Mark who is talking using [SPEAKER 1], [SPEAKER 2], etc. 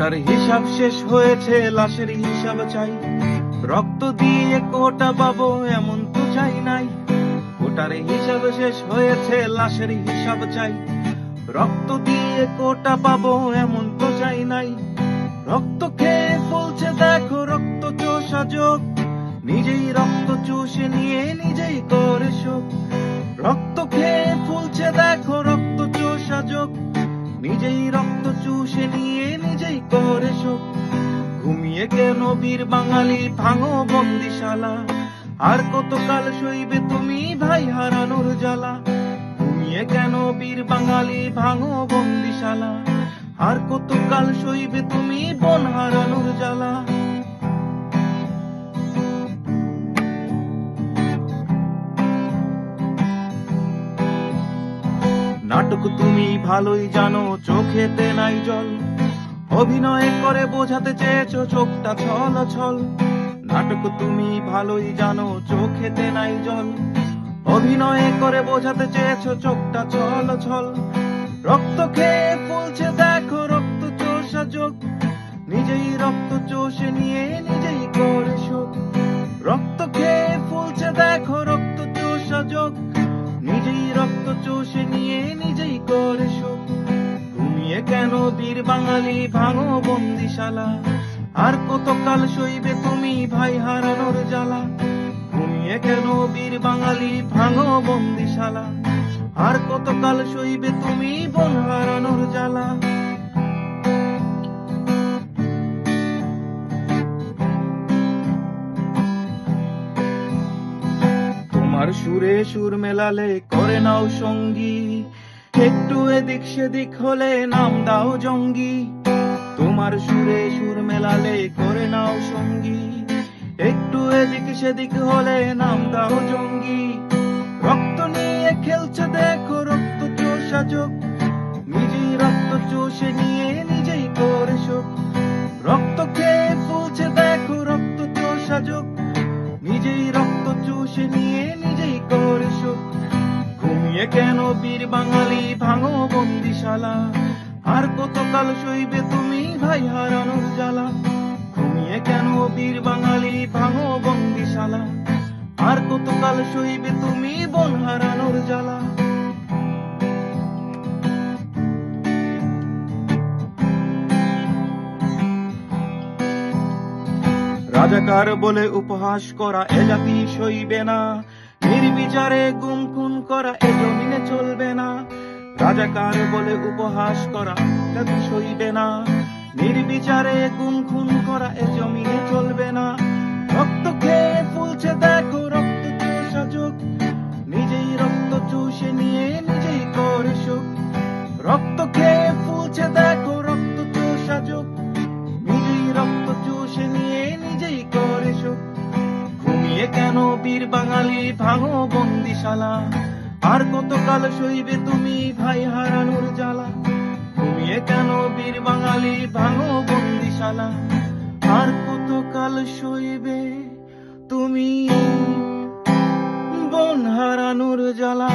[SPEAKER 1] ওটার হিসাব শেষ হয়েছে, লাশের হিসাব চাই। রক্ত দিয়ে কোটা পাবো এমন তো চাই নাই। ওটার হিসাব শেষ হয়েছে, লাশের হিসাব চাই। রক্ত দিয়ে কোটা পাবো এমন তো চাই নাই। রক্ত খেয়ে ফুলছে দেখো রক্ত চোষা যোগ, নিজেই রক্ত চুষে নিয়ে নিজেই করে শোক। রক্ত খেয়ে ফুলছে দেখো রক্ত চোষা যোগ, নিজেই রক্ত চুষে নিয়ে নিজেই করে শোক। ঘুমিয়ে কেন বীর বাঙালি ভাঙো বন্দিশালা, আর কতকাল সইবে তুমি ভাই হারানোর জ্বালা। ঘুমিয়ে কেন বীর বাঙালি ভাঙো বন্দিশালা, আর কতকাল সইবে তুমি বোন হারানোর জ্বালা। নাটক তুমি ভালোই জানো, চোখেতে নাই জল। অভিনয় করে বোঝাতে চেয়েছো চোখটা ছল ছল। নাটক তুমি ভালোই জানো, চোখেতে নাই জল। অভিনয় করে বোঝাতে চেয়েছো চোখটা ছল ছল। রক্ত খেয়ে ফুলছে দেখো রক্ত চোষা যোগ, নিজেই রক্ত চোষে নিয়ে নিজেই করে শোক। রক্ত খেয়ে ফুলছে দেখো রক্ত চোষা যোগ, নিজেই রক্ত চোষে নিয়ে নিজেই করে শোক। ঘুমিয়ে কেন বীর বাঙালি ভাঙো বন্দিশালা, আর কতকাল সইবে তুমি ভাই হারানোর জ্বালা। ঘুমিয়ে কেন বীর বাঙালি ভাঙো বন্দিশালা, আর কতকাল সইবে তুমি বোন হারানোর জ্বালা। তোমার সুরে সুর মেলালে করে নাও সঙ্গী, একটু এদিক সেদিক হলে নাম দাও জঙ্গি। তোমার সুরে সুর মেলালে করে নাও সঙ্গী, একটু এদিক সেদিক হলে নাম দাও জঙ্গি। রক্ত নিয়ে খেলছে দেখো রক্ত চোষা যোগ, নিজেই রক্ত চোষে নিয়ে নিজেই করে শোক। রক্ত খেয়ে ফুলছে দেখো রক্ত চোষা যোগ, নিজেই রক্ত চুষে নিয়ে নিজেই করে শোক। ঘুমিয়ে কেন বীর বাঙালি ভাঙো বন্দিশালা, আর কতকাল সইবে তুমি ভাই হারানোর জ্বালা। ঘুমিয়ে কেন বীর বাঙালি ভাঙো বন্দিশালা, আর কতকাল সইবে তুমি বোন হারানোর জ্বালা। রাজাকার বলে উপহাস করা এ জাতি সইবে না, নির্বিচারে গুম খুন করা এ জমিনে চলবে না। রাজাকার বলে উপহাস করা জাতি সইবে না, নির্বিচারে গুম খুন করা এ জমিনে চলবে না। রক্ত খেয়ে ফুলছে দেখো রক্ত চোষা যোগ, নিজেই রক্ত চুষে নিয়ে নিজেই করে শোক। রক্ত খেয়ে ফুলছে দেখো রক্ত চোষা যোগ, নিজেই রক্ত চুষে নিয়ে নিজেই করে শোক। ঘুমিয়ে কেন বীর বাঙালি ভাঙো বন্দিশালা, আর কতকাল সইবে তুমি ভাই হারানোর জ্বালা। ঘুমিয়ে কেন বীর বাঙালি ভাঙো বন্দিশালা, আর কতকাল সইবে তুমি বোন হারানোর জ্বালা।